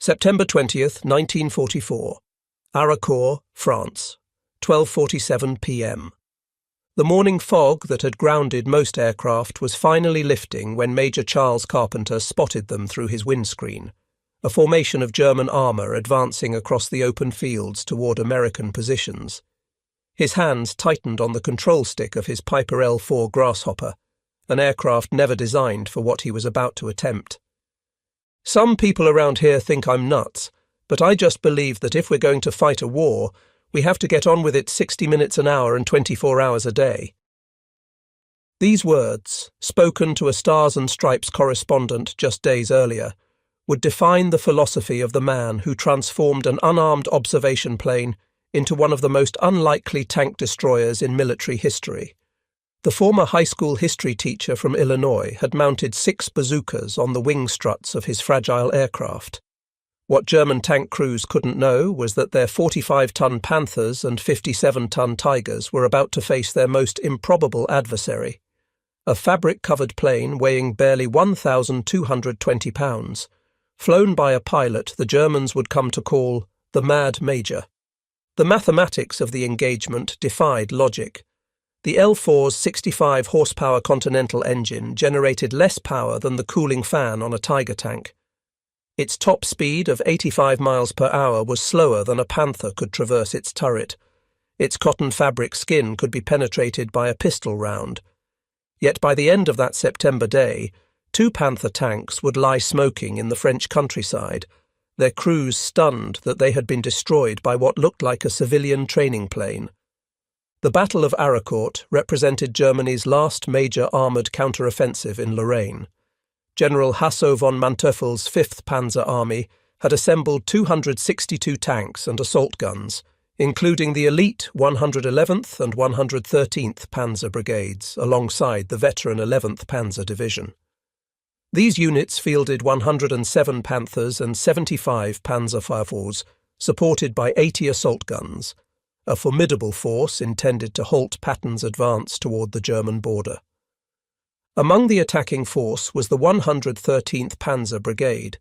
September 20th, 1944. Aracourt, France, 12:47 p.m. The morning fog that had grounded most aircraft was finally lifting when Major Charles Carpenter spotted them through his windscreen, a formation of German armour advancing across the open fields toward American positions. His hands tightened on the control stick of his Piper L4 Grasshopper, an aircraft never designed for what he was about to attempt. Some people around here think I'm nuts, but I just believe that if we're going to fight a war, we have to get on with it 60 minutes an hour and 24 hours a day. These words, spoken to a Stars and Stripes correspondent just days earlier, would define the philosophy of the man who transformed an unarmed observation plane into one of the most unlikely tank destroyers in military history. The former high school history teacher from Illinois had mounted 6 bazookas on the wing struts of his fragile aircraft. What German tank crews couldn't know was that their 45-ton Panthers and 57-ton Tigers were about to face their most improbable adversary, a fabric-covered plane weighing barely 1,220 pounds, flown by a pilot the Germans would come to call the Mad Major. The mathematics of the engagement defied logic. The L4's 65-horsepower Continental engine generated less power than the cooling fan on a Tiger tank. Its top speed of 85 miles per hour was slower than a Panther could traverse its turret. Its cotton fabric skin could be penetrated by a pistol round. Yet by the end of that September day, 2 Panther tanks would lie smoking in the French countryside, their crews stunned that they had been destroyed by what looked like a civilian training plane. The Battle of Aracourt represented Germany's last major armoured counter-offensive in Lorraine. General Hasso von Manteuffel's 5th Panzer Army had assembled 262 tanks and assault guns, including the elite 111th and 113th Panzer Brigades, alongside the veteran 11th Panzer Division. These units fielded 107 Panthers and 75 Panzerfahrers, supported by 80 assault guns, a formidable force intended to halt Patton's advance toward the German border. Among the attacking force was the 113th Panzer Brigade,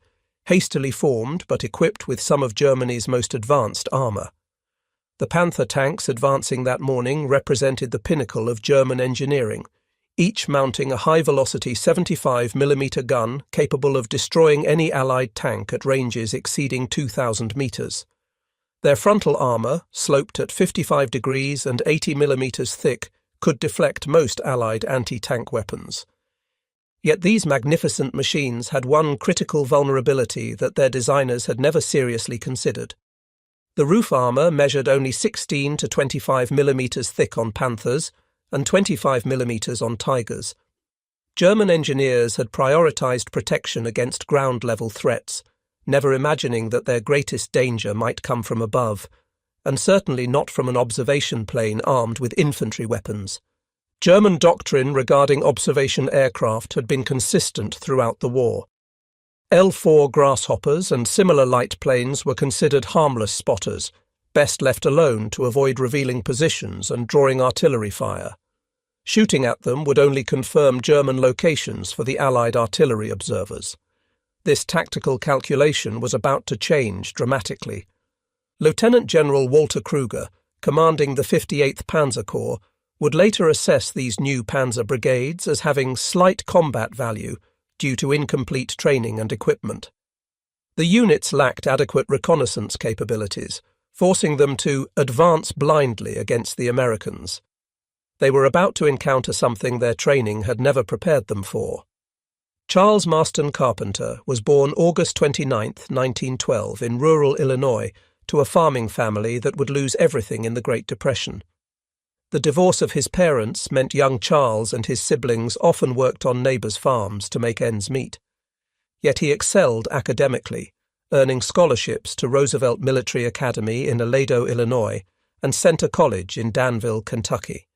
hastily formed but equipped with some of Germany's most advanced armour. The Panther tanks advancing that morning represented the pinnacle of German engineering, each mounting a high-velocity 75mm gun capable of destroying any Allied tank at ranges exceeding 2,000 metres. Their frontal armour, sloped at 55 degrees and 80mm thick, could deflect most Allied anti-tank weapons. Yet these magnificent machines had one critical vulnerability that their designers had never seriously considered. The roof armour measured only 16 to 25mm thick on Panthers and 25mm on Tigers. German engineers had prioritised protection against ground-level threats, never imagining that their greatest danger might come from above, and certainly not from an observation plane armed with infantry weapons. German doctrine regarding observation aircraft had been consistent throughout the war. L4 Grasshoppers and similar light planes were considered harmless spotters, best left alone to avoid revealing positions and drawing artillery fire. Shooting at them would only confirm German locations for the Allied artillery observers. This tactical calculation was about to change dramatically. Lieutenant General Walter Kruger, commanding the 58th Panzer Corps, would later assess these new panzer brigades as having slight combat value due to incomplete training and equipment. The units lacked adequate reconnaissance capabilities, forcing them to advance blindly against the Americans. They were about to encounter something their training had never prepared them for. Charles Marston Carpenter was born August 29, 1912, in rural Illinois, to a farming family that would lose everything in the Great Depression. The divorce of his parents meant young Charles and his siblings often worked on neighbours' farms to make ends meet. Yet he excelled academically, earning scholarships to Roosevelt Military Academy in Aledo, Illinois, and Centre College in Danville, Kentucky.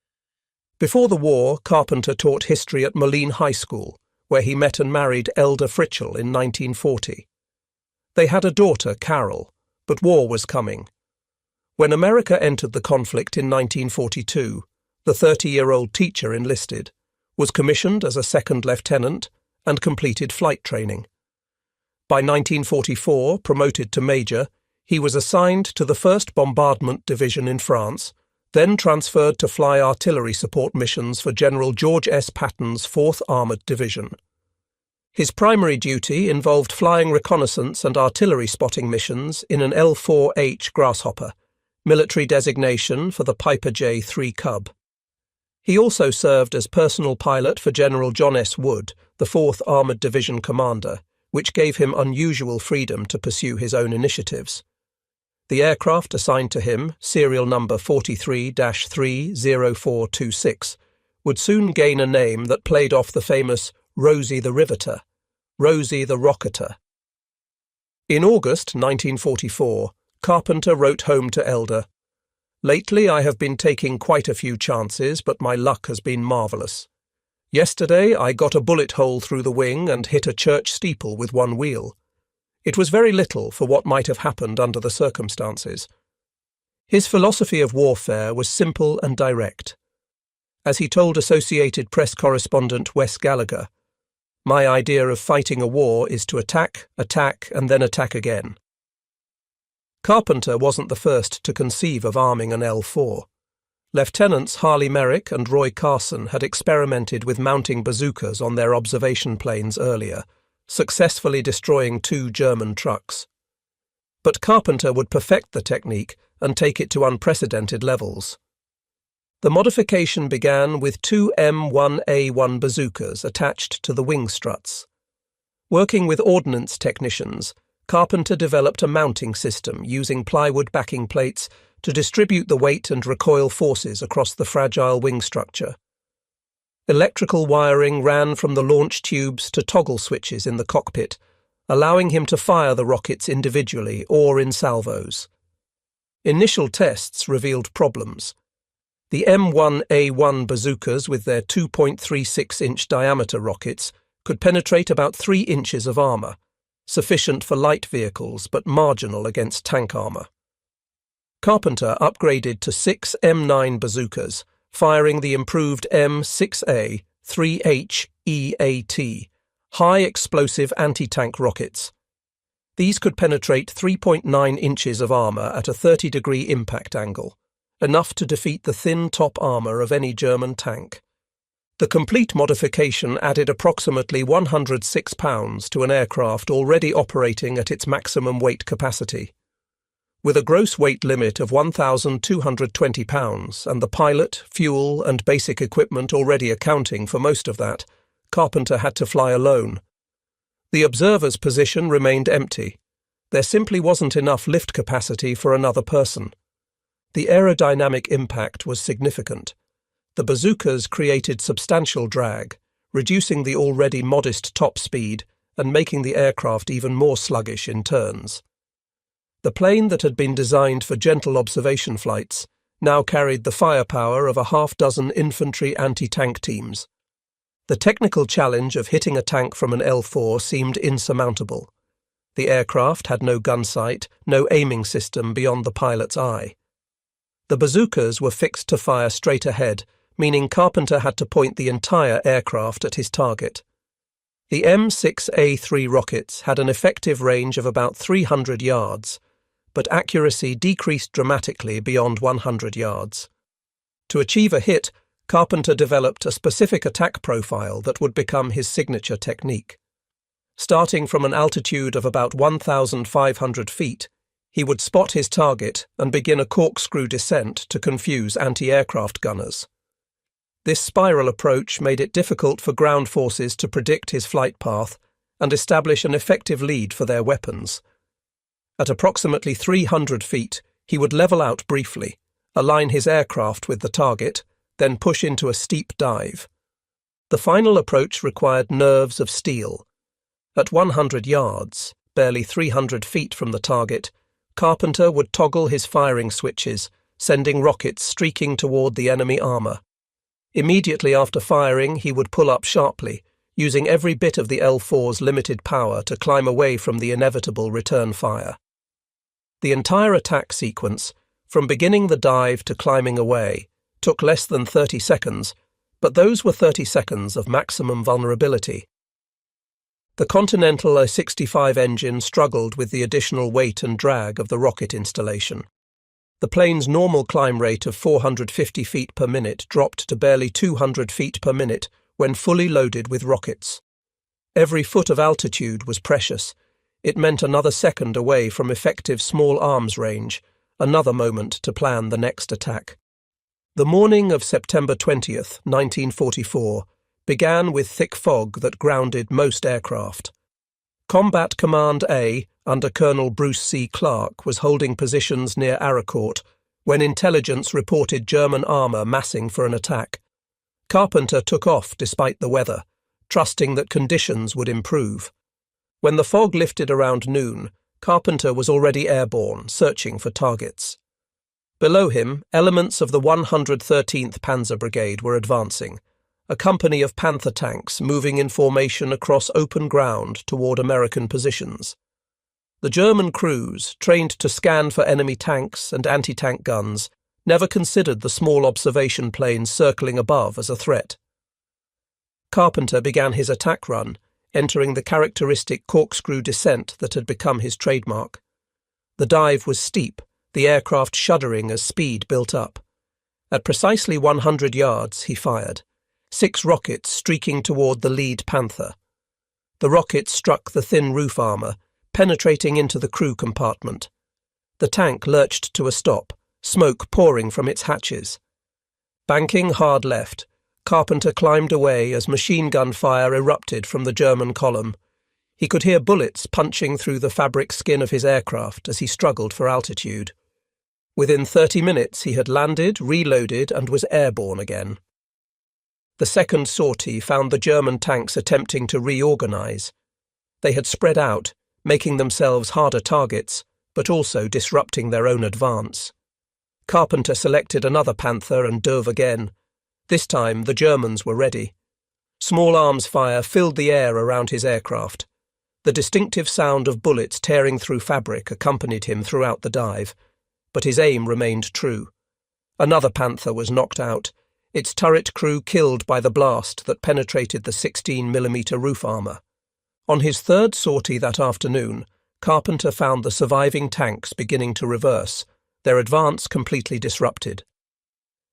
Before the war, Carpenter taught history at Moline High School, where he met and married Elda Fritchell in 1940. They had a daughter, Carol, but war was coming. When America entered the conflict in 1942, the 30-year-old teacher enlisted, was commissioned as a second lieutenant, and completed flight training. By 1944, promoted to major, he was assigned to the 1st Bombardment Division in France, then transferred to fly artillery support missions for General George S. Patton's 4th Armoured Division. His primary duty involved flying reconnaissance and artillery spotting missions in an L-4H Grasshopper, military designation for the Piper J-3 Cub. He also served as personal pilot for General John S. Wood, the 4th Armoured Division commander, which gave him unusual freedom to pursue his own initiatives. The aircraft assigned to him, serial number 43-30426, would soon gain a name that played off the famous Rosie the Riveter, Rosie the Rocketer. In August 1944, Carpenter wrote home to Elder, "Lately I have been taking quite a few chances, but my luck has been marvellous. Yesterday I got a bullet hole through the wing and hit a church steeple with one wheel. It was very little for what might have happened under the circumstances." His philosophy of warfare was simple and direct. As he told Associated Press correspondent Wes Gallagher, "My idea of fighting a war is to attack, and then attack again." Carpenter wasn't the first to conceive of arming an L-4. Lieutenants Harley Merrick and Roy Carson had experimented with mounting bazookas on their observation planes earlier, successfully destroying 2 German trucks. But Carpenter would perfect the technique and take it to unprecedented levels. The modification began with 2 M1A1 bazookas attached to the wing struts. Working with ordnance technicians, Carpenter developed a mounting system using plywood backing plates to distribute the weight and recoil forces across the fragile wing structure. Electrical wiring ran from the launch tubes to toggle switches in the cockpit, allowing him to fire the rockets individually or in salvos. Initial tests revealed problems. The M1A1 bazookas with their 2.36-inch diameter rockets could penetrate about 3 inches of armour, sufficient for light vehicles but marginal against tank armour. Carpenter upgraded to 6 M9 bazookas, firing the improved M6A 3H EAT, high-explosive anti-tank rockets. These could penetrate 3.9 inches of armour at a 30-degree impact angle, enough to defeat the thin top armour of any German tank. The complete modification added approximately 106 pounds to an aircraft already operating at its maximum weight capacity. With a gross weight limit of 1,220 pounds and the pilot, fuel and basic equipment already accounting for most of that, Carpenter had to fly alone. The observer's position remained empty. There simply wasn't enough lift capacity for another person. The aerodynamic impact was significant. The bazookas created substantial drag, reducing the already modest top speed and making the aircraft even more sluggish in turns. The plane that had been designed for gentle observation flights now carried the firepower of a half-dozen infantry anti-tank teams. The technical challenge of hitting a tank from an L-4 seemed insurmountable. The aircraft had no gun sight, no aiming system beyond the pilot's eye. The bazookas were fixed to fire straight ahead, meaning Carpenter had to point the entire aircraft at his target. The M6A3 rockets had an effective range of about 300 yards, but accuracy decreased dramatically beyond 100 yards. To achieve a hit, Carpenter developed a specific attack profile that would become his signature technique. Starting from an altitude of about 1,500 feet, he would spot his target and begin a corkscrew descent to confuse anti-aircraft gunners. This spiral approach made it difficult for ground forces to predict his flight path and establish an effective lead for their weapons. At approximately 300 feet, he would level out briefly, align his aircraft with the target, then push into a steep dive. The final approach required nerves of steel. At 100 yards, barely 300 feet from the target, Carpenter would toggle his firing switches, sending rockets streaking toward the enemy armour. Immediately after firing, he would pull up sharply, using every bit of the L-4's limited power to climb away from the inevitable return fire. The entire attack sequence, from beginning the dive to climbing away, took less than 30 seconds, but those were 30 seconds of maximum vulnerability. The Continental A-65 engine struggled with the additional weight and drag of the rocket installation. The plane's normal climb rate of 450 feet per minute dropped to barely 200 feet per minute when fully loaded with rockets. Every foot of altitude was precious. It meant another second away from effective small arms range, another moment to plan the next attack. The morning of September 20th, 1944, began with thick fog that grounded most aircraft. Combat Command A, under Colonel Bruce C. Clark, was holding positions near Aracourt when intelligence reported German armour massing for an attack. Carpenter took off despite the weather, trusting that conditions would improve. When the fog lifted around noon, Carpenter was already airborne, searching for targets. Below him, elements of the 113th Panzer Brigade were advancing, a company of Panther tanks moving in formation across open ground toward American positions. The German crews, trained to scan for enemy tanks and anti-tank guns, never considered the small observation planes circling above as a threat. Carpenter began his attack run, entering the characteristic corkscrew descent that had become his trademark. The dive was steep, the aircraft shuddering as speed built up. At precisely 100 yards, he fired, 6 rockets streaking toward the lead Panther. The rockets struck the thin roof armour, penetrating into the crew compartment. The tank lurched to a stop, smoke pouring from its hatches. Banking hard left, Carpenter climbed away as machine gun fire erupted from the German column. He could hear bullets punching through the fabric skin of his aircraft as he struggled for altitude. Within 30 minutes he had landed, reloaded, and was airborne again. The second sortie found the German tanks attempting to reorganize. They had spread out, making themselves harder targets, but also disrupting their own advance. Carpenter selected another Panther and dove again. This time the Germans were ready. Small arms fire filled the air around his aircraft. The distinctive sound of bullets tearing through fabric accompanied him throughout the dive, but his aim remained true. Another Panther was knocked out, its turret crew killed by the blast that penetrated the 16mm roof armour. On his third sortie that afternoon, Carpenter found the surviving tanks beginning to reverse, their advance completely disrupted.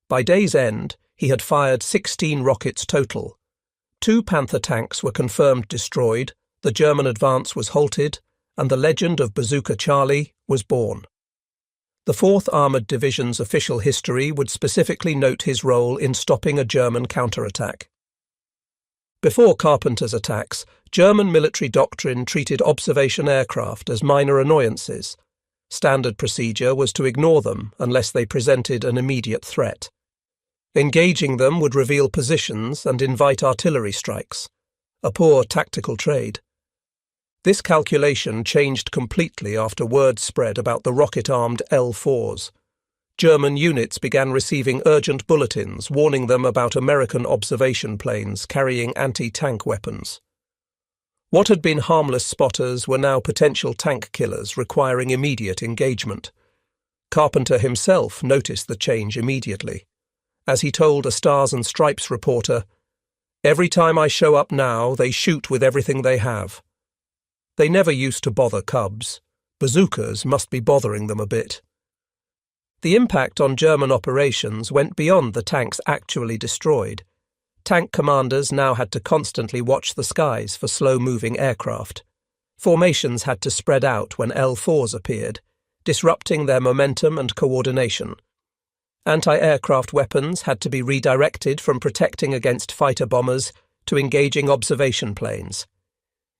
By day's end, he had fired 16 rockets total. 2 Panther tanks were confirmed destroyed, the German advance was halted, and the legend of Bazooka Charlie was born. The 4th Armoured Division's official history would specifically note his role in stopping a German counterattack. Before Carpenter's attacks, German military doctrine treated observation aircraft as minor annoyances. Standard procedure was to ignore them unless they presented an immediate threat. Engaging them would reveal positions and invite artillery strikes, a poor tactical trade. This calculation changed completely after word spread about the rocket-armed L-4s. German units began receiving urgent bulletins warning them about American observation planes carrying anti-tank weapons. What had been harmless spotters were now potential tank killers requiring immediate engagement. Carpenter himself noticed the change immediately. As he told a Stars and Stripes reporter, "Every time I show up now, they shoot with everything they have. They never used to bother Cubs. Bazookas must be bothering them a bit." The impact on German operations went beyond the tanks actually destroyed. Tank commanders now had to constantly watch the skies for slow-moving aircraft. Formations had to spread out when L-4s appeared, disrupting their momentum and coordination. Anti-aircraft weapons had to be redirected from protecting against fighter bombers to engaging observation planes.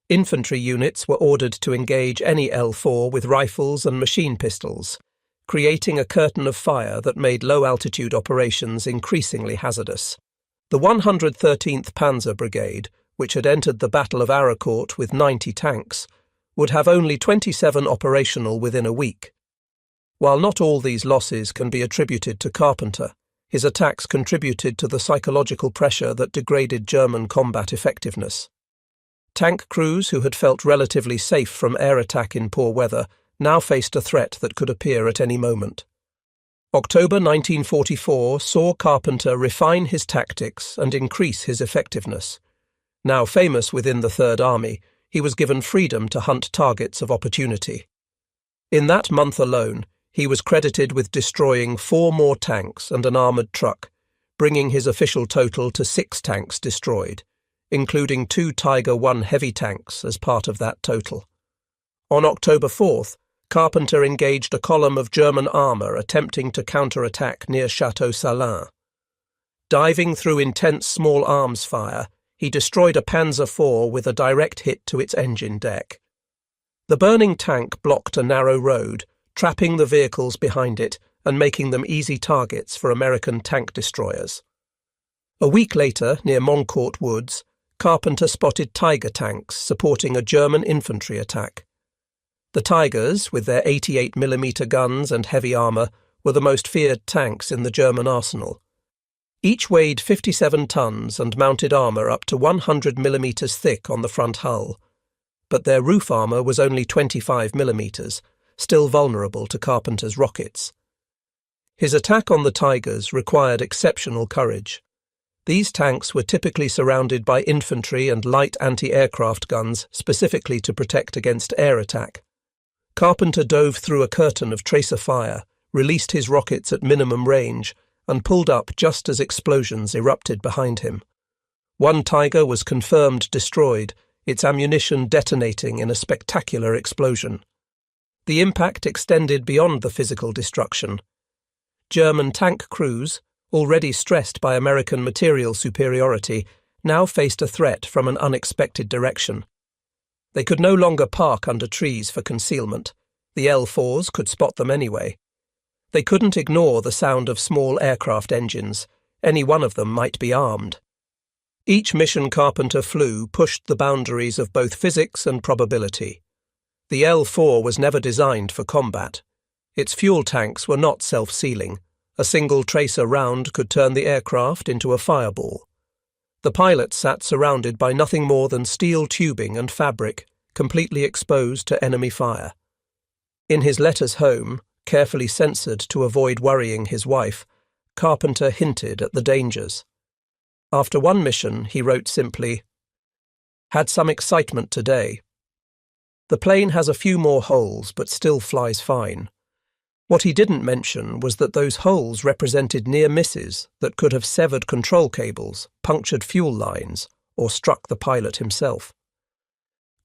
Infantry units were ordered to engage any L-4 with rifles and machine pistols, creating a curtain of fire that made low-altitude operations increasingly hazardous. The 113th Panzer Brigade, which had entered the Battle of Aracourt with 90 tanks, would have only 27 operational within a week. While not all these losses can be attributed to Carpenter, his attacks contributed to the psychological pressure that degraded German combat effectiveness. Tank crews who had felt relatively safe from air attack in poor weather now faced a threat that could appear at any moment. October 1944 saw Carpenter refine his tactics and increase his effectiveness. Now famous within the Third Army, he was given freedom to hunt targets of opportunity. In that month alone, he was credited with destroying 4 more tanks and an armoured truck, bringing his official total to 6 tanks destroyed, including 2 Tiger I heavy tanks as part of that total. On October 4th, Carpenter engaged a column of German armour attempting to counter-attack near Château Salins. Diving through intense small arms fire, he destroyed a Panzer IV with a direct hit to its engine deck. The burning tank blocked a narrow road, trapping the vehicles behind it and making them easy targets for American tank destroyers. A week later, near Moncourt Woods, Carpenter spotted Tiger tanks supporting a German infantry attack. The Tigers, with their 88mm guns and heavy armour, were the most feared tanks in the German arsenal. Each weighed 57 tons and mounted armour up to 100mm thick on the front hull, but their roof armour was only 25mm, still vulnerable to Carpenter's rockets. His attack on the Tigers required exceptional courage. These tanks were typically surrounded by infantry and light anti-aircraft guns specifically to protect against air attack. Carpenter dove through a curtain of tracer fire, released his rockets at minimum range, and pulled up just as explosions erupted behind him. One Tiger was confirmed destroyed, its ammunition detonating in a spectacular explosion. The impact extended beyond the physical destruction. German tank crews, already stressed by American material superiority, now faced a threat from an unexpected direction. They could no longer park under trees for concealment. The L4s could spot them anyway. They couldn't ignore the sound of small aircraft engines. Any one of them might be armed. Each mission Carpenter flew pushed the boundaries of both physics and probability. The L4 was never designed for combat. Its fuel tanks were not self-sealing. A single tracer round could turn the aircraft into a fireball. The pilot sat surrounded by nothing more than steel tubing and fabric, completely exposed to enemy fire. In his letters home, carefully censored to avoid worrying his wife, Carpenter hinted at the dangers. After one mission, he wrote simply, "Had some excitement today. The plane has a few more holes, but still flies fine." What he didn't mention was that those holes represented near misses that could have severed control cables, punctured fuel lines, or struck the pilot himself.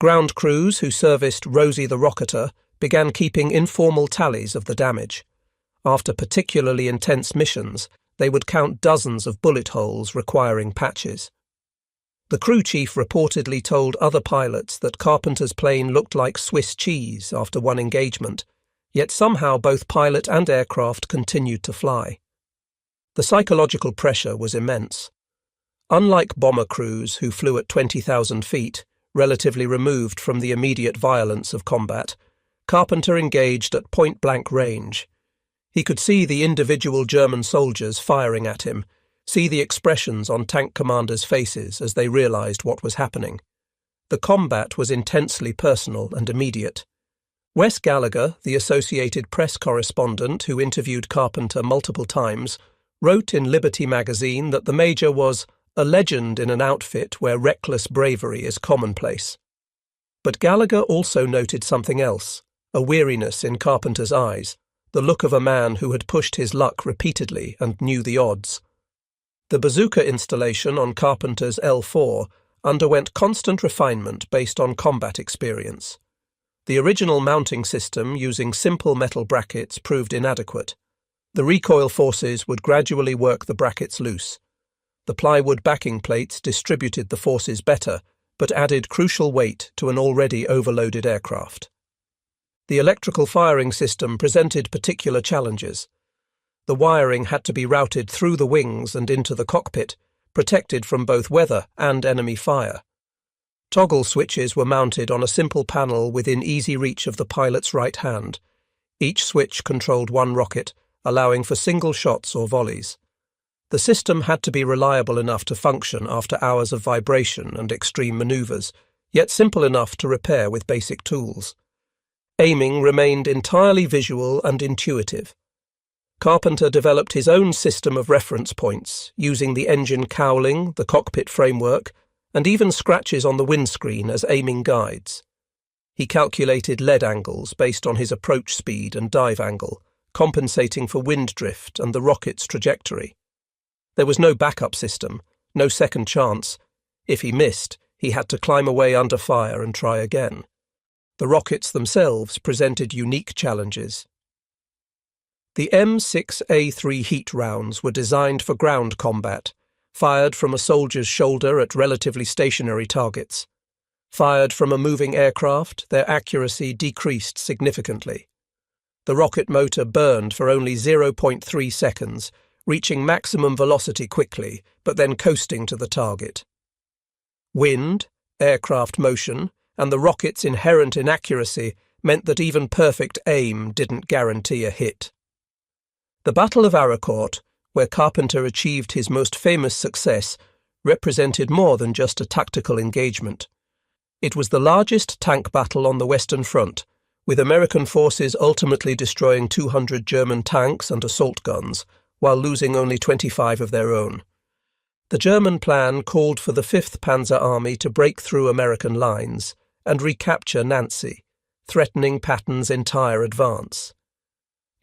Ground crews who serviced Rosie the Rocketer began keeping informal tallies of the damage. After particularly intense missions, they would count dozens of bullet holes requiring patches. The crew chief reportedly told other pilots that Carpenter's plane looked like Swiss cheese after one engagement, yet somehow both pilot and aircraft continued to fly. The psychological pressure was immense. Unlike bomber crews who flew at 20,000 feet, relatively removed from the immediate violence of combat, Carpenter engaged at point-blank range. He could see the individual German soldiers firing at him, see the expressions on tank commanders' faces as they realized what was happening. The combat was intensely personal and immediate. Wes Gallagher, the Associated Press correspondent who interviewed Carpenter multiple times, wrote in Liberty magazine that the Major was a legend in an outfit where reckless bravery is commonplace. But Gallagher also noted something else, a weariness in Carpenter's eyes, the look of a man who had pushed his luck repeatedly and knew the odds. The Bazooka installation on Carpenter's L4 underwent constant refinement based on combat experience. The original mounting system using simple metal brackets proved inadequate. The recoil forces would gradually work the brackets loose. The plywood backing plates distributed the forces better, but added crucial weight to an already overloaded aircraft. The electrical firing system presented particular challenges. The wiring had to be routed through the wings and into the cockpit, protected from both weather and enemy fire. Toggle switches were mounted on a simple panel within easy reach of the pilot's right hand. Each switch controlled one rocket, allowing for single shots or volleys. The system had to be reliable enough to function after hours of vibration and extreme maneuvers, yet simple enough to repair with basic tools. Aiming remained entirely visual and intuitive. Carpenter developed his own system of reference points, using the engine cowling, the cockpit framework, and even scratches on the windscreen as aiming guides. He calculated lead angles based on his approach speed and dive angle, compensating for wind drift and the rocket's trajectory. There was no backup system, no second chance. If he missed, he had to climb away under fire and try again. The rockets themselves presented unique challenges. The M6A3 heat rounds were designed for ground combat, fired from a soldier's shoulder at relatively stationary targets. Fired from a moving aircraft, their accuracy decreased significantly. The rocket motor burned for only 0.3 seconds, reaching maximum velocity quickly, but then coasting to the target. Wind, aircraft motion, and the rocket's inherent inaccuracy meant that even perfect aim didn't guarantee a hit. The Battle of Aracourt, where Carpenter achieved his most famous success, represented more than just a tactical engagement. It was the largest tank battle on the Western Front, with American forces ultimately destroying 200 German tanks and assault guns, while losing only 25 of their own. The German plan called for the 5th Panzer Army to break through American lines and recapture Nancy, threatening Patton's entire advance.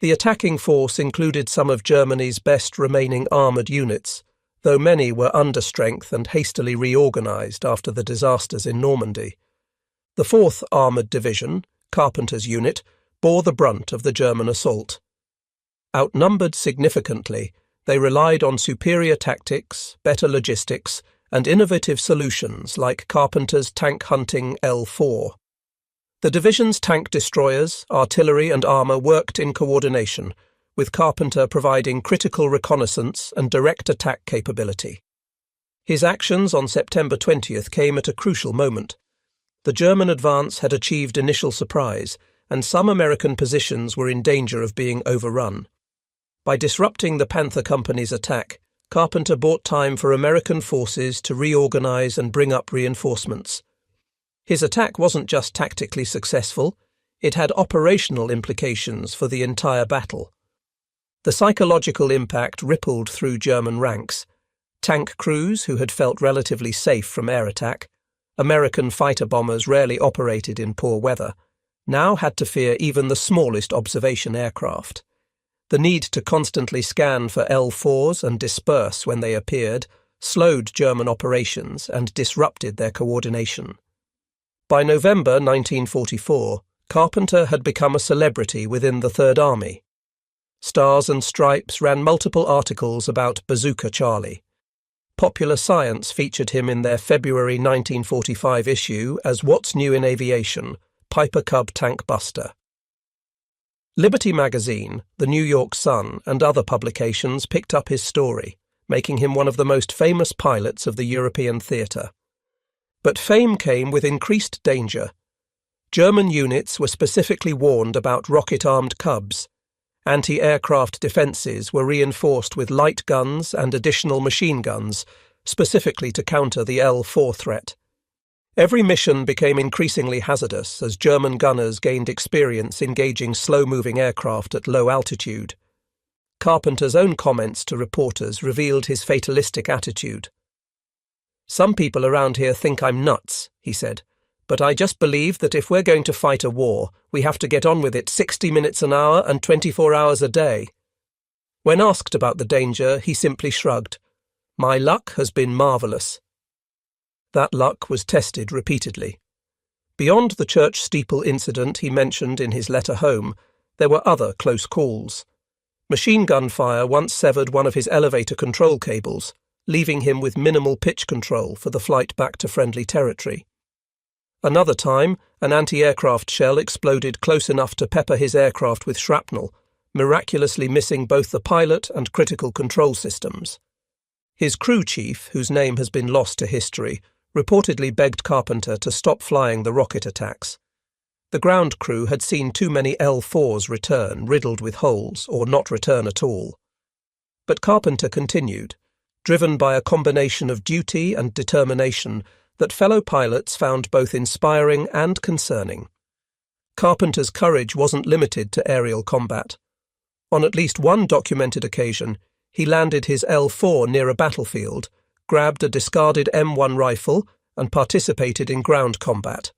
The attacking force included some of Germany's best remaining armoured units, though many were understrength and hastily reorganised after the disasters in Normandy. The 4th Armoured Division, Carpenter's unit, bore the brunt of the German assault. Outnumbered significantly, they relied on superior tactics, better logistics, and innovative solutions like Carpenter's tank-hunting L4. The division's tank destroyers, artillery and armour worked in coordination, with Carpenter providing critical reconnaissance and direct attack capability. His actions on September 20th came at a crucial moment. The German advance had achieved initial surprise, and some American positions were in danger of being overrun. By disrupting the Panther Company's attack, Carpenter bought time for American forces to reorganize and bring up reinforcements. His attack wasn't just tactically successful, it had operational implications for the entire battle. The psychological impact rippled through German ranks. Tank crews who had felt relatively safe from air attack, American fighter bombers rarely operated in poor weather, now had to fear even the smallest observation aircraft. The need to constantly scan for L4s and disperse when they appeared slowed German operations and disrupted their coordination. By November 1944, Carpenter had become a celebrity within the Third Army. Stars and Stripes ran multiple articles about Bazooka Charlie. Popular Science featured him in their February 1945 issue as What's New in Aviation, Piper Cub Tank Buster. Liberty magazine, the New York Sun, and other publications picked up his story, making him one of the most famous pilots of the European theatre. But fame came with increased danger. German units were specifically warned about rocket-armed Cubs. Anti-aircraft defences were reinforced with light guns and additional machine guns, specifically to counter the L4 threat. Every mission became increasingly hazardous as German gunners gained experience engaging slow-moving aircraft at low altitude. Carpenter's own comments to reporters revealed his fatalistic attitude. "Some people around here think I'm nuts," he said, "but I just believe that if we're going to fight a war, we have to get on with it 60 minutes an hour and 24 hours a day." When asked about the danger, he simply shrugged. "My luck has been marvellous." That luck was tested repeatedly. Beyond the church steeple incident he mentioned in his letter home, there were other close calls. Machine gun fire once severed one of his elevator control cables, leaving him with minimal pitch control for the flight back to friendly territory. Another time, an anti-aircraft shell exploded close enough to pepper his aircraft with shrapnel, miraculously missing both the pilot and critical control systems. His crew chief, whose name has been lost to history, reportedly begged Carpenter to stop flying the rocket attacks. The ground crew had seen too many L4s return riddled with holes or not return at all. But Carpenter continued, driven by a combination of duty and determination that fellow pilots found both inspiring and concerning. Carpenter's courage wasn't limited to aerial combat. On at least one documented occasion, he landed his L4 near a battlefield, grabbed a discarded M1 rifle, and participated in ground combat.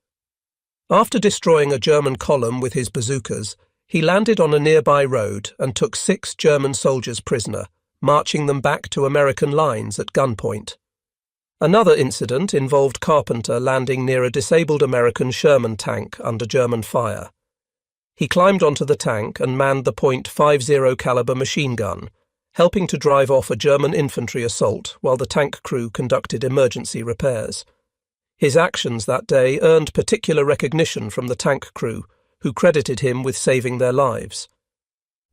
After destroying a German column with his bazookas, he landed on a nearby road and took 6 German soldiers prisoner, marching them back to American lines at gunpoint. Another incident involved Carpenter landing near a disabled American Sherman tank under German fire. He climbed onto the tank and manned the .50 caliber machine gun, helping to drive off a German infantry assault while the tank crew conducted emergency repairs. His actions that day earned particular recognition from the tank crew, who credited him with saving their lives.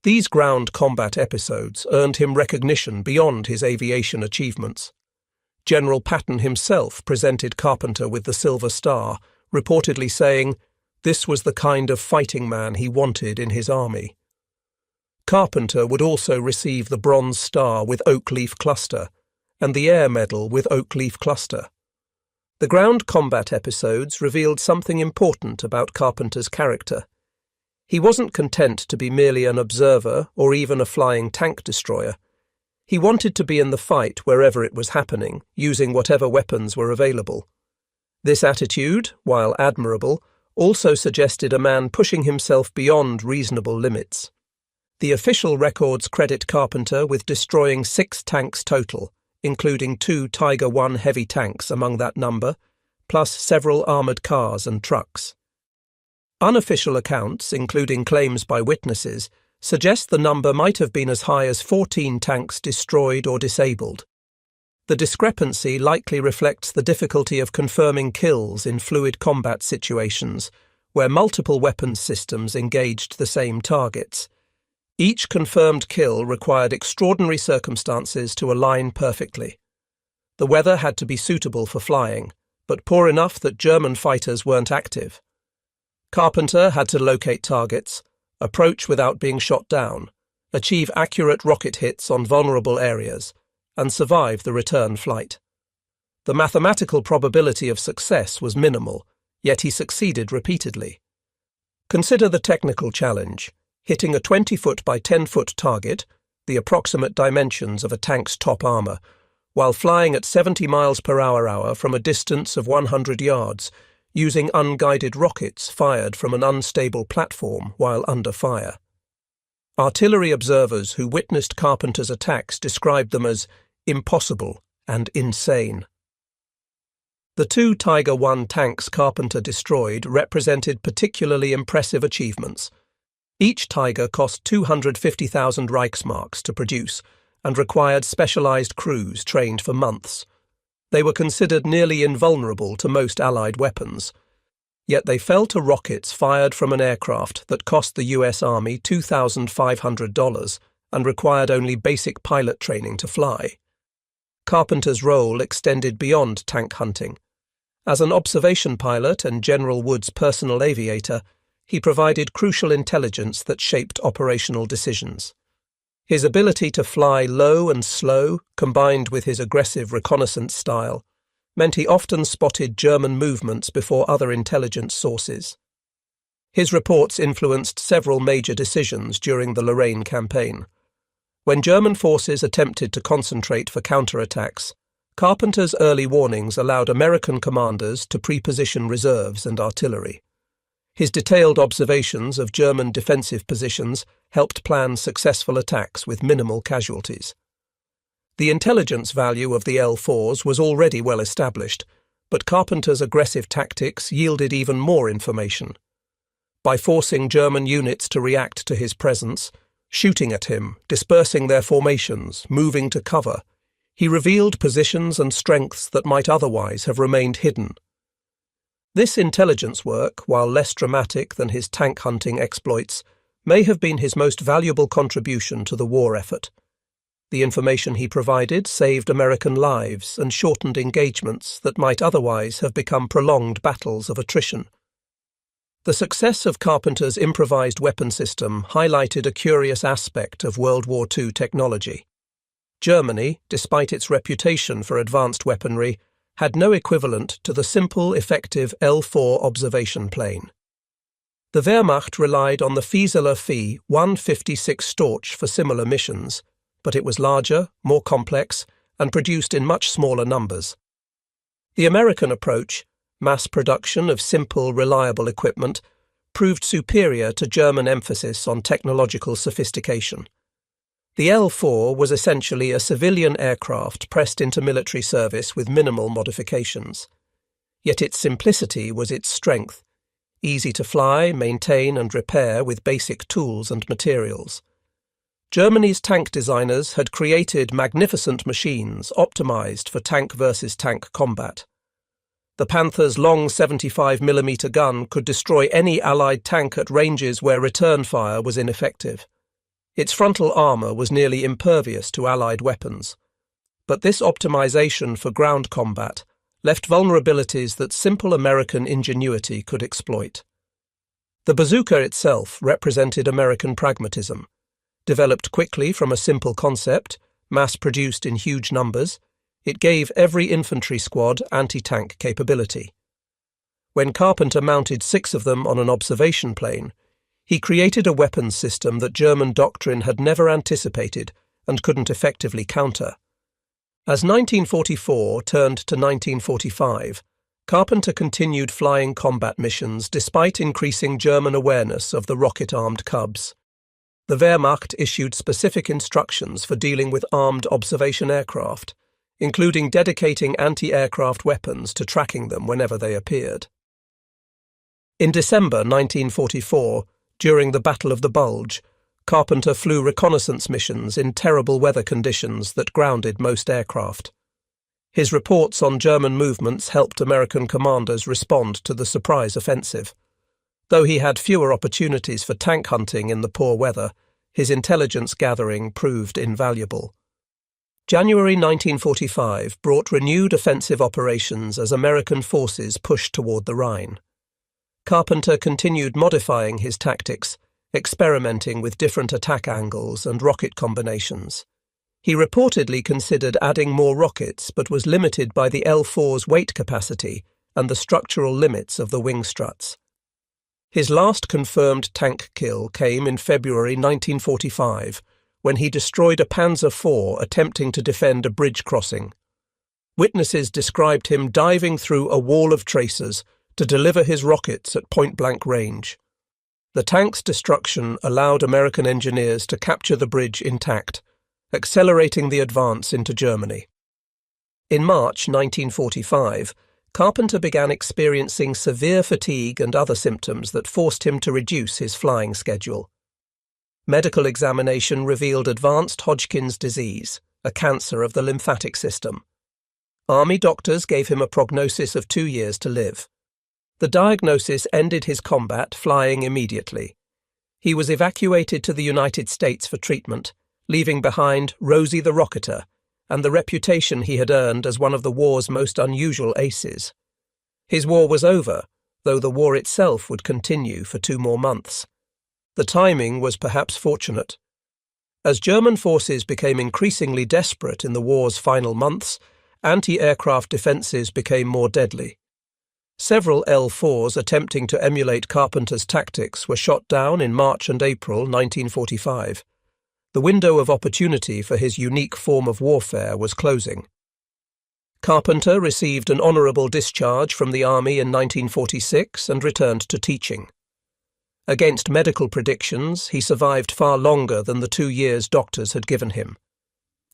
These ground combat episodes earned him recognition beyond his aviation achievements. General Patton himself presented Carpenter with the Silver Star, reportedly saying, "This was the kind of fighting man he wanted in his army." Carpenter would also receive the Bronze Star with Oak Leaf Cluster and the Air Medal with Oak Leaf Cluster. The ground combat episodes revealed something important about Carpenter's character. He wasn't content to be merely an observer or even a flying tank destroyer. He wanted to be in the fight wherever it was happening, using whatever weapons were available. This attitude, while admirable, also suggested a man pushing himself beyond reasonable limits. The official records credit Carpenter with destroying 6 tanks total, including 2 Tiger I heavy tanks among that number, plus several armoured cars and trucks. Unofficial accounts, including claims by witnesses, suggest the number might have been as high as 14 tanks destroyed or disabled. The discrepancy likely reflects the difficulty of confirming kills in fluid combat situations, where multiple weapons systems engaged the same targets. Each confirmed kill required extraordinary circumstances to align perfectly. The weather had to be suitable for flying, but poor enough that German fighters weren't active. Carpenter had to locate targets, approach without being shot down, achieve accurate rocket hits on vulnerable areas, and survive the return flight. The mathematical probability of success was minimal, yet he succeeded repeatedly. Consider the technical challenge: hitting a 20-foot by 10-foot target, the approximate dimensions of a tank's top armour, while flying at 70 miles per hour from a distance of 100 yards, using unguided rockets fired from an unstable platform while under fire. Artillery observers who witnessed Carpenter's attacks described them as impossible and insane. The 2 Tiger I tanks Carpenter destroyed represented particularly impressive achievements. Each Tiger cost 250,000 Reichsmarks to produce and required specialized crews trained for months. They were considered nearly invulnerable to most Allied weapons. Yet they fell to rockets fired from an aircraft that cost the US Army $2,500 and required only basic pilot training to fly. Carpenter's role extended beyond tank hunting. As an observation pilot and General Wood's personal aviator, he provided crucial intelligence that shaped operational decisions. His ability to fly low and slow, combined with his aggressive reconnaissance style, meant he often spotted German movements before other intelligence sources. His reports influenced several major decisions during the Lorraine campaign. When German forces attempted to concentrate for counterattacks, Carpenter's early warnings allowed American commanders to pre-position reserves and artillery. His detailed observations of German defensive positions helped plan successful attacks with minimal casualties. The intelligence value of the L4s was already well established, but Carpenter's aggressive tactics yielded even more information. By forcing German units to react to his presence, shooting at him, dispersing their formations, moving to cover, he revealed positions and strengths that might otherwise have remained hidden. This intelligence work, while less dramatic than his tank hunting exploits, may have been his most valuable contribution to the war effort. The information he provided saved American lives and shortened engagements that might otherwise have become prolonged battles of attrition. The success of Carpenter's improvised weapon system highlighted a curious aspect of World War II technology. Germany, despite its reputation for advanced weaponry, had no equivalent to the simple, effective L4 observation plane. The Wehrmacht relied on the Fieseler Vieh 156 Storch for similar missions, but it was larger, more complex, and produced in much smaller numbers. The American approach, mass production of simple, reliable equipment, proved superior to German emphasis on technological sophistication. The L-4 was essentially a civilian aircraft pressed into military service with minimal modifications. Yet its simplicity was its strength, easy to fly, maintain and repair with basic tools and materials. Germany's tank designers had created magnificent machines optimized for tank versus tank combat. The Panther's long 75mm gun could destroy any Allied tank at ranges where return fire was ineffective. Its frontal armour was nearly impervious to Allied weapons. But this optimization for ground combat left vulnerabilities that simple American ingenuity could exploit. The Bazooka itself represented American pragmatism. Developed quickly from a simple concept, mass-produced in huge numbers, it gave every infantry squad anti-tank capability. When Carpenter mounted 6 of them on an observation plane, he created a weapons system that German doctrine had never anticipated and couldn't effectively counter. As 1944 turned to 1945, Carpenter continued flying combat missions despite increasing German awareness of the rocket-armed Cubs. The Wehrmacht issued specific instructions for dealing with armed observation aircraft, including dedicating anti-aircraft weapons to tracking them whenever they appeared. In December 1944, during the Battle of the Bulge, Carpenter flew reconnaissance missions in terrible weather conditions that grounded most aircraft. His reports on German movements helped American commanders respond to the surprise offensive. Though he had fewer opportunities for tank hunting in the poor weather, his intelligence gathering proved invaluable. January 1945 brought renewed offensive operations as American forces pushed toward the Rhine. Carpenter continued modifying his tactics, experimenting with different attack angles and rocket combinations. He reportedly considered adding more rockets but was limited by the L-4's weight capacity and the structural limits of the wing struts. His last confirmed tank kill came in February 1945, when he destroyed a Panzer IV attempting to defend a bridge crossing. Witnesses described him diving through a wall of tracers to deliver his rockets at point-blank range. The tank's destruction allowed American engineers to capture the bridge intact, accelerating the advance into Germany. In March 1945, Carpenter began experiencing severe fatigue and other symptoms that forced him to reduce his flying schedule. Medical examination revealed advanced Hodgkin's disease, a cancer of the lymphatic system. Army doctors gave him a prognosis of 2 years to live. The diagnosis ended his combat flying immediately. He was evacuated to the United States for treatment, leaving behind Rosie the Rocketer and the reputation he had earned as one of the war's most unusual aces. His war was over, though the war itself would continue for 2 more months. The timing was perhaps fortunate. As German forces became increasingly desperate in the war's final months, anti-aircraft defences became more deadly. Several L-4s attempting to emulate Carpenter's tactics were shot down in March and April 1945. The window of opportunity for his unique form of warfare was closing. Carpenter received an honourable discharge from the Army in 1946 and returned to teaching. Against medical predictions, he survived far longer than the 2 years doctors had given him.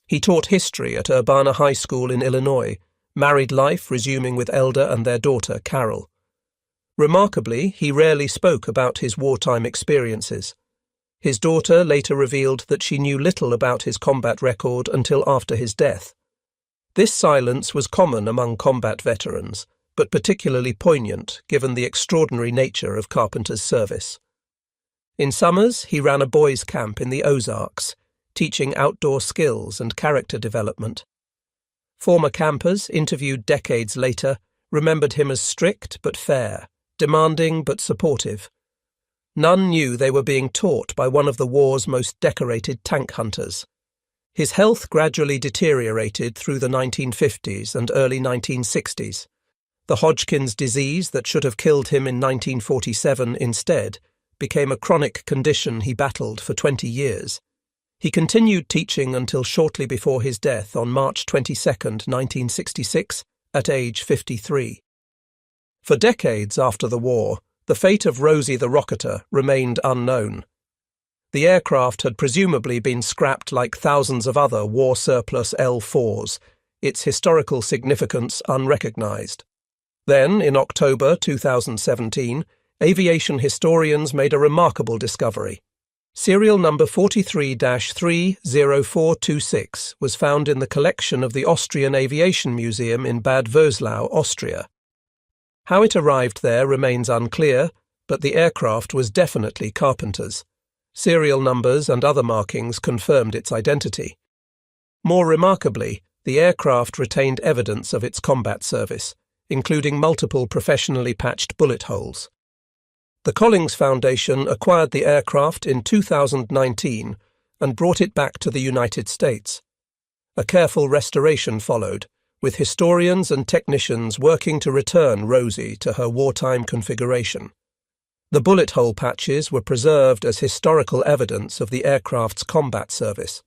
He taught history at Urbana High School in Illinois, married life resuming with Elda and their daughter, Carol. Remarkably, he rarely spoke about his wartime experiences. His daughter later revealed that she knew little about his combat record until after his death. This silence was common among combat veterans, but particularly poignant given the extraordinary nature of Carpenter's service. In summers, he ran a boys' camp in the Ozarks, teaching outdoor skills and character development. Former campers, interviewed decades later, remembered him as strict but fair, demanding but supportive. None knew they were being taught by one of the war's most decorated tank hunters. His health gradually deteriorated through the 1950s and early 1960s. The Hodgkin's disease that should have killed him in 1947 instead became a chronic condition he battled for 20 years. He continued teaching until shortly before his death on March 22, 1966, at age 53. For decades after the war, the fate of Rosie the Rocketer remained unknown. The aircraft had presumably been scrapped like thousands of other war-surplus L-4s, its historical significance unrecognized. Then, in October 2017, aviation historians made a remarkable discovery. Serial number 43-30426 was found in the collection of the Austrian Aviation Museum in Bad Vöslau, Austria. How it arrived there remains unclear, but the aircraft was definitely Carpenter's. Serial numbers and other markings confirmed its identity. More remarkably, the aircraft retained evidence of its combat service, including multiple professionally patched bullet holes. The Collings Foundation acquired the aircraft in 2019 and brought it back to the United States. A careful restoration followed, with historians and technicians working to return Rosie to her wartime configuration. The bullet hole patches were preserved as historical evidence of the aircraft's combat service.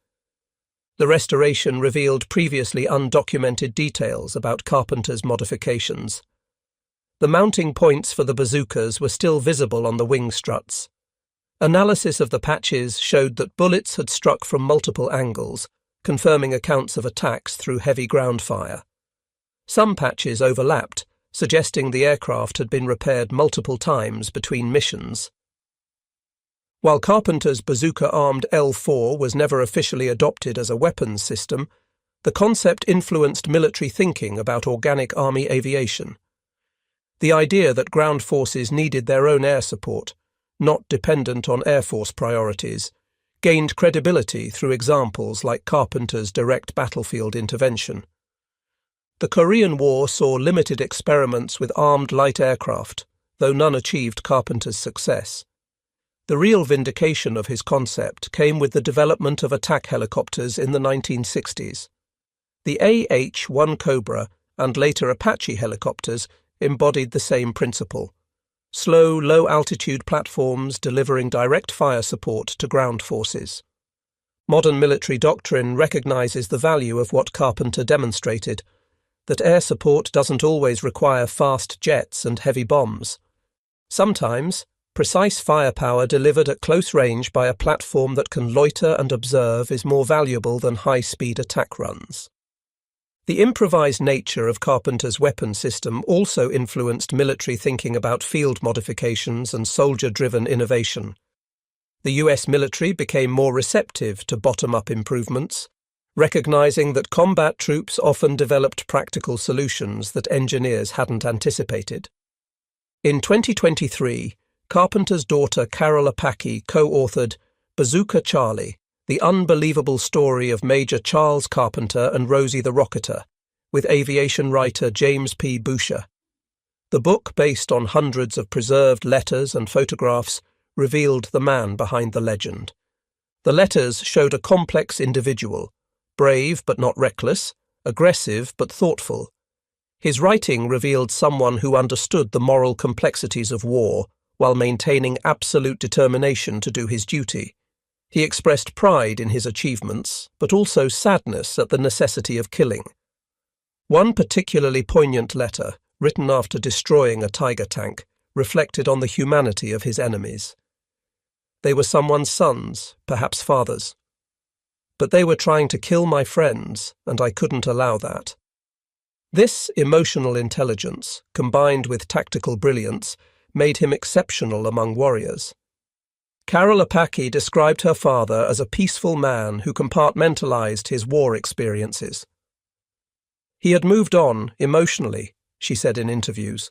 The restoration revealed previously undocumented details about Carpenter's modifications. The mounting points for the bazookas were still visible on the wing struts. Analysis of the patches showed that bullets had struck from multiple angles, confirming accounts of attacks through heavy ground fire. Some patches overlapped, suggesting the aircraft had been repaired multiple times between missions. While Carpenter's bazooka-armed L-4 was never officially adopted as a weapons system, the concept influenced military thinking about organic army aviation. The idea that ground forces needed their own air support, not dependent on Air Force priorities, gained credibility through examples like Carpenter's direct battlefield intervention. The Korean War saw limited experiments with armed light aircraft, though none achieved Carpenter's success. The real vindication of his concept came with the development of attack helicopters in the 1960s. The AH-1 Cobra and later Apache helicopters embodied the same principle: slow, low-altitude platforms delivering direct fire support to ground forces. Modern military doctrine recognizes the value of what Carpenter demonstrated, that air support doesn't always require fast jets and heavy bombs. Sometimes, precise firepower delivered at close range by a platform that can loiter and observe is more valuable than high-speed attack runs. The improvised nature of Carpenter's weapon system also influenced military thinking about field modifications and soldier-driven innovation. The US military became more receptive to bottom-up improvements, recognizing that combat troops often developed practical solutions that engineers hadn't anticipated. In 2023, Carpenter's daughter Carol Apache co-authored Bazooka Charlie, The Unbelievable Story of Major Charles Carpenter and Rosie the Rocketer, with aviation writer James P. Boucher. The book, based on hundreds of preserved letters and photographs, revealed the man behind the legend. The letters showed a complex individual, brave but not reckless, aggressive but thoughtful. His writing revealed someone who understood the moral complexities of war while maintaining absolute determination to do his duty. He expressed pride in his achievements, but also sadness at the necessity of killing. One particularly poignant letter, written after destroying a Tiger tank, reflected on the humanity of his enemies. They were someone's sons, perhaps fathers. But they were trying to kill my friends, and I couldn't allow that. This emotional intelligence, combined with tactical brilliance, made him exceptional among warriors. Carol Apache described her father as a peaceful man who compartmentalized his war experiences. He had moved on, emotionally, she said in interviews.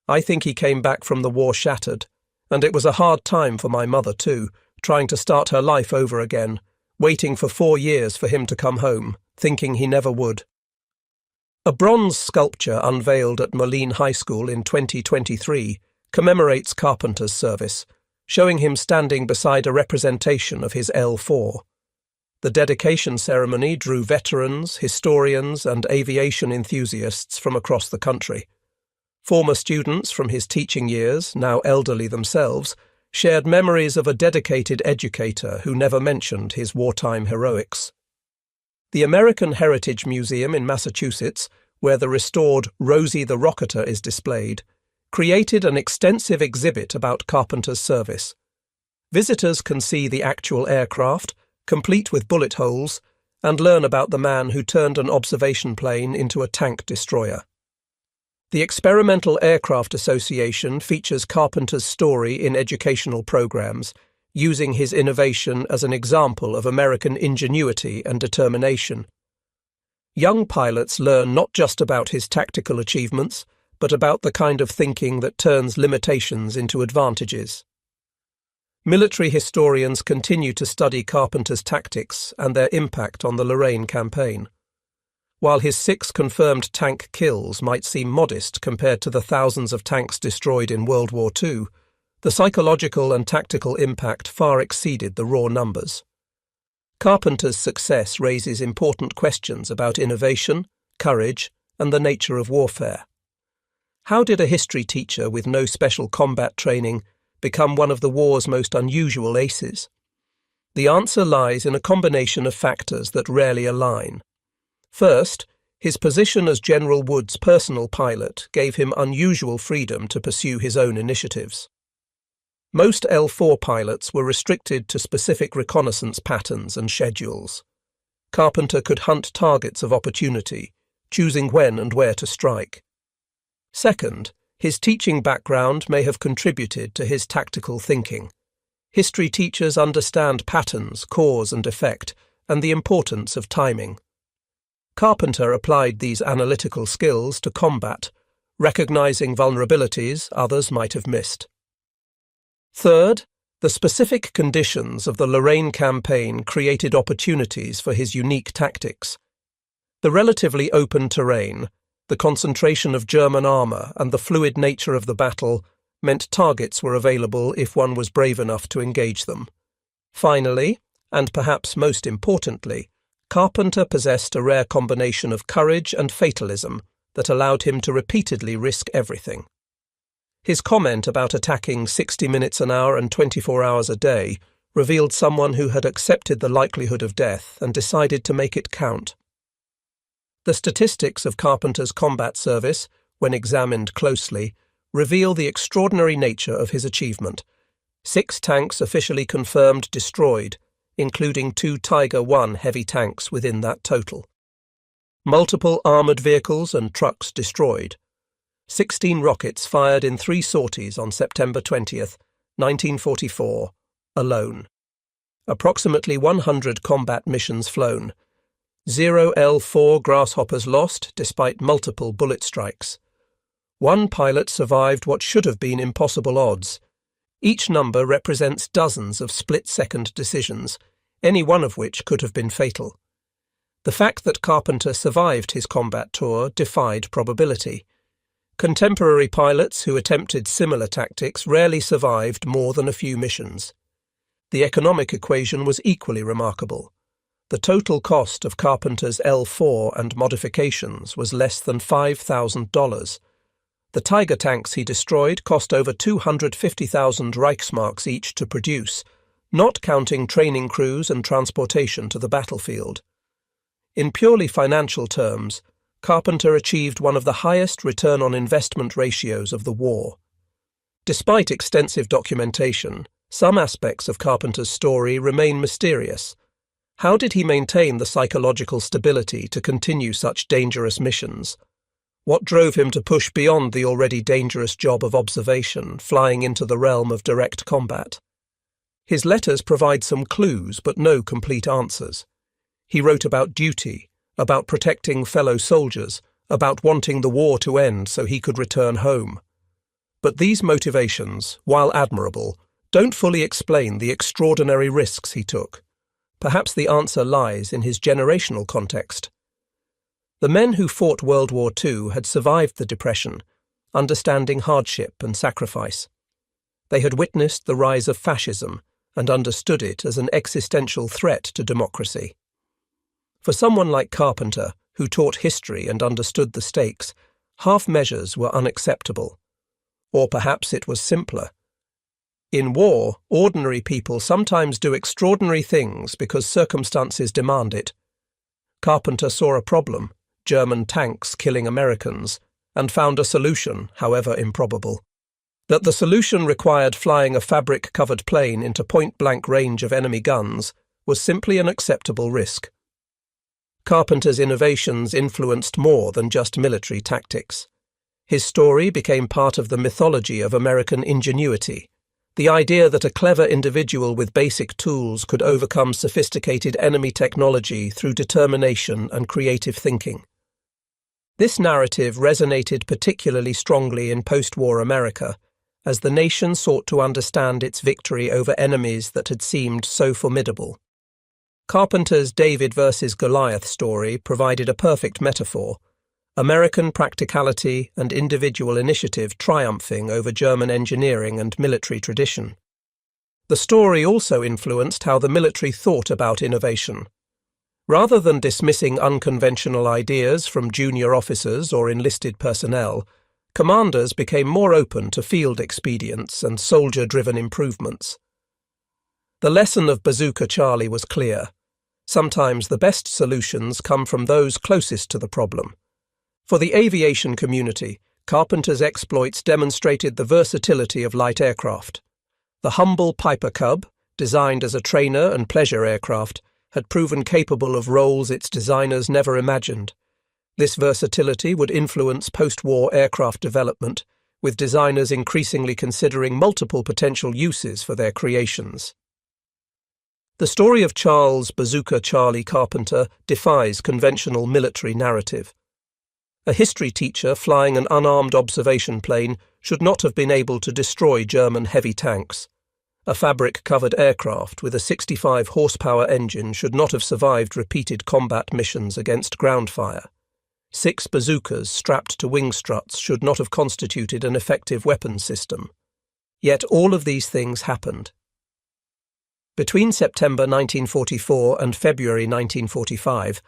I think he came back from the war shattered, and it was a hard time for my mother too, trying to start her life over again, waiting for 4 years for him to come home, thinking he never would. A bronze sculpture unveiled at Moline High School in 2023 commemorates Carpenter's service, showing him standing beside a representation of his L-4. The dedication ceremony drew veterans, historians, and aviation enthusiasts from across the country. Former students from his teaching years, now elderly themselves, shared memories of a dedicated educator who never mentioned his wartime heroics. The American Heritage Museum in Massachusetts, where the restored Rosie the Rocketer is displayed, created an extensive exhibit about Carpenter's service. Visitors can see the actual aircraft, complete with bullet holes, and learn about the man who turned an observation plane into a tank destroyer. The Experimental Aircraft Association features Carpenter's story in educational programs, using his innovation as an example of American ingenuity and determination. Young pilots learn not just about his tactical achievements, but about the kind of thinking that turns limitations into advantages. Military historians continue to study Carpenter's tactics and their impact on the Lorraine campaign. While his 6 confirmed tank kills might seem modest compared to the thousands of tanks destroyed in World War II, the psychological and tactical impact far exceeded the raw numbers. Carpenter's success raises important questions about innovation, courage, and the nature of warfare. How did a history teacher with no special combat training become one of the war's most unusual aces? The answer lies in a combination of factors that rarely align. First, his position as General Wood's personal pilot gave him unusual freedom to pursue his own initiatives. Most L-4 pilots were restricted to specific reconnaissance patterns and schedules. Carpenter could hunt targets of opportunity, choosing when and where to strike. Second, his teaching background may have contributed to his tactical thinking. History teachers understand patterns, cause and effect, and the importance of timing. Carpenter applied these analytical skills to combat, recognizing vulnerabilities others might have missed. Third, the specific conditions of the Lorraine campaign created opportunities for his unique tactics. The relatively open terrain, the concentration of German armour and the fluid nature of the battle meant targets were available if one was brave enough to engage them. Finally, and perhaps most importantly, Carpenter possessed a rare combination of courage and fatalism that allowed him to repeatedly risk everything. His comment about attacking 60 minutes an hour and 24 hours a day revealed someone who had accepted the likelihood of death and decided to make it count. The statistics of Carpenter's combat service, when examined closely, reveal the extraordinary nature of his achievement. 6 tanks officially confirmed destroyed, including 2 Tiger I heavy tanks within that total. Multiple armoured vehicles and trucks destroyed. 16 rockets fired in 3 sorties on September 20th, 1944, alone. Approximately 100 combat missions flown. 0 L-4 Grasshoppers lost despite multiple bullet strikes. 1 pilot survived what should have been impossible odds. Each number represents dozens of split-second decisions, any one of which could have been fatal. The fact that Carpenter survived his combat tour defied probability. Contemporary pilots who attempted similar tactics rarely survived more than a few missions. The economic equation was equally remarkable. The total cost of Carpenter's L-4 and modifications was less than $5,000. The Tiger tanks he destroyed cost over 250,000 Reichsmarks each to produce, not counting training crews and transportation to the battlefield. In purely financial terms, Carpenter achieved one of the highest return on investment ratios of the war. Despite extensive documentation, some aspects of Carpenter's story remain mysterious. How did he maintain the psychological stability to continue such dangerous missions? What drove him to push beyond the already dangerous job of observation, flying into the realm of direct combat? His letters provide some clues, but no complete answers. He wrote about duty, about protecting fellow soldiers, about wanting the war to end so he could return home. But these motivations, while admirable, don't fully explain the extraordinary risks he took. Perhaps the answer lies in his generational context. The men who fought World War II had survived the Depression, understanding hardship and sacrifice. They had witnessed the rise of fascism and understood it as an existential threat to democracy. For someone like Carpenter, who taught history and understood the stakes, half measures were unacceptable. Or perhaps it was simpler. In war, ordinary people sometimes do extraordinary things because circumstances demand it. Carpenter saw a problem, German tanks killing Americans, and found a solution, however improbable. That the solution required flying a fabric-covered plane into point-blank range of enemy guns was simply an acceptable risk. Carpenter's innovations influenced more than just military tactics. His story became part of the mythology of American ingenuity, the idea that a clever individual with basic tools could overcome sophisticated enemy technology through determination and creative thinking. This narrative resonated particularly strongly in post-war America, as the nation sought to understand its victory over enemies that had seemed so formidable. Carpenter's David versus Goliath story provided a perfect metaphor, American practicality and individual initiative triumphing over German engineering and military tradition. The story also influenced how the military thought about innovation. Rather than dismissing unconventional ideas from junior officers or enlisted personnel, commanders became more open to field expedients and soldier-driven improvements. The lesson of Bazooka Charlie was clear. Sometimes the best solutions come from those closest to the problem. For the aviation community, Carpenter's exploits demonstrated the versatility of light aircraft. The humble Piper Cub, designed as a trainer and pleasure aircraft, had proven capable of roles its designers never imagined. This versatility would influence post-war aircraft development, with designers increasingly considering multiple potential uses for their creations. The story of Charles Bazooka Charlie Carpenter defies conventional military narrative. A history teacher flying an unarmed observation plane should not have been able to destroy German heavy tanks. A fabric-covered aircraft with a 65-horsepower engine should not have survived repeated combat missions against ground fire. 6 bazookas strapped to wing struts should not have constituted an effective weapons system. Yet all of these things happened. Between September 1944 and February 1945,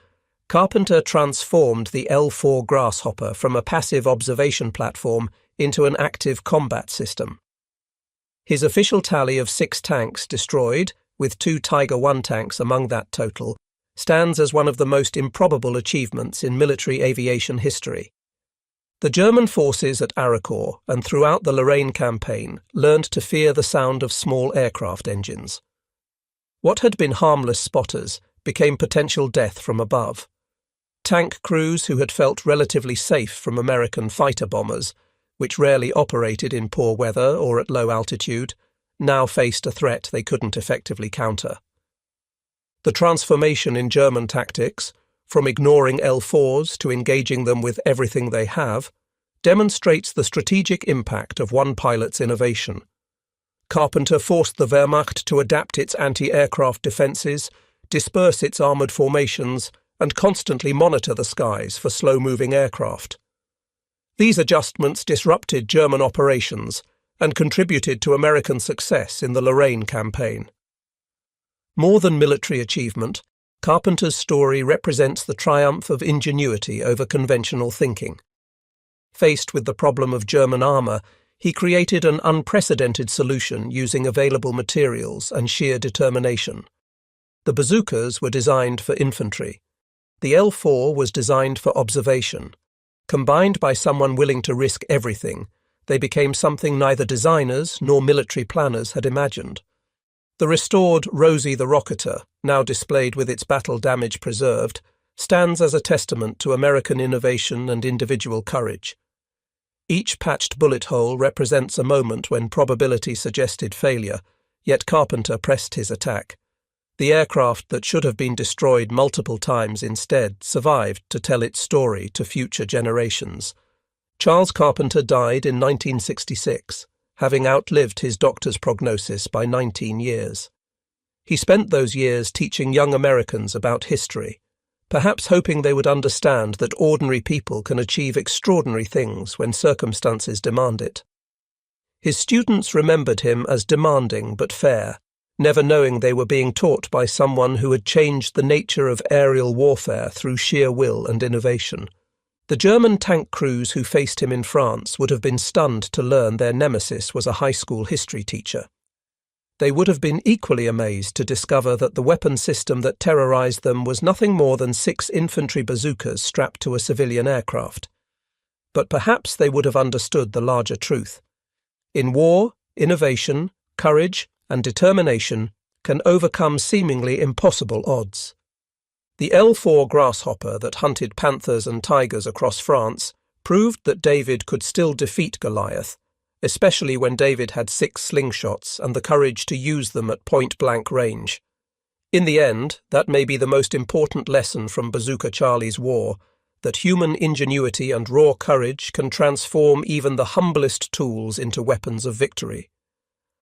Carpenter transformed the L-4 Grasshopper from a passive observation platform into an active combat system. His official tally of 6 tanks destroyed, with 2 Tiger I tanks among that total, stands as one of the most improbable achievements in military aviation history. The German forces at Aricourt and throughout the Lorraine campaign learned to fear the sound of small aircraft engines. What had been harmless spotters became potential death from above. Tank crews who had felt relatively safe from American fighter bombers, which rarely operated in poor weather or at low altitude, now faced a threat they couldn't effectively counter. The transformation in German tactics, from ignoring L-4s to engaging them with everything they have, demonstrates the strategic impact of one pilot's innovation. Carpenter forced the Wehrmacht to adapt its anti-aircraft defences, disperse its armoured formations, and constantly monitor the skies for slow-moving aircraft. These adjustments disrupted German operations and contributed to American success in the Lorraine campaign. More than military achievement, Carpenter's story represents the triumph of ingenuity over conventional thinking. Faced with the problem of German armour, he created an unprecedented solution using available materials and sheer determination. The bazookas were designed for infantry. The L-4 was designed for observation. Combined by someone willing to risk everything, they became something neither designers nor military planners had imagined. The restored Rosie the Rocketer, now displayed with its battle damage preserved, stands as a testament to American innovation and individual courage. Each patched bullet hole represents a moment when probability suggested failure, yet Carpenter pressed his attack. The aircraft that should have been destroyed multiple times instead survived to tell its story to future generations. Charles Carpenter died in 1966, having outlived his doctor's prognosis by 19 years. He spent those years teaching young Americans about history, perhaps hoping they would understand that ordinary people can achieve extraordinary things when circumstances demand it. His students remembered him as demanding but fair, never knowing they were being taught by someone who had changed the nature of aerial warfare through sheer will and innovation. The German tank crews who faced him in France would have been stunned to learn their nemesis was a high school history teacher. they would have been equally amazed to discover that the weapon system that terrorized them was nothing more than 6 infantry bazookas strapped to a civilian aircraft. But perhaps they would have understood the larger truth. In war, innovation, courage, and determination can overcome seemingly impossible odds. The L4 Grasshopper that hunted panthers and tigers across France proved that David could still defeat Goliath, especially when David had 6 slingshots and the courage to use them at point-blank range. In the end, that may be the most important lesson from Bazooka Charlie's war, that human ingenuity and raw courage can transform even the humblest tools into weapons of victory.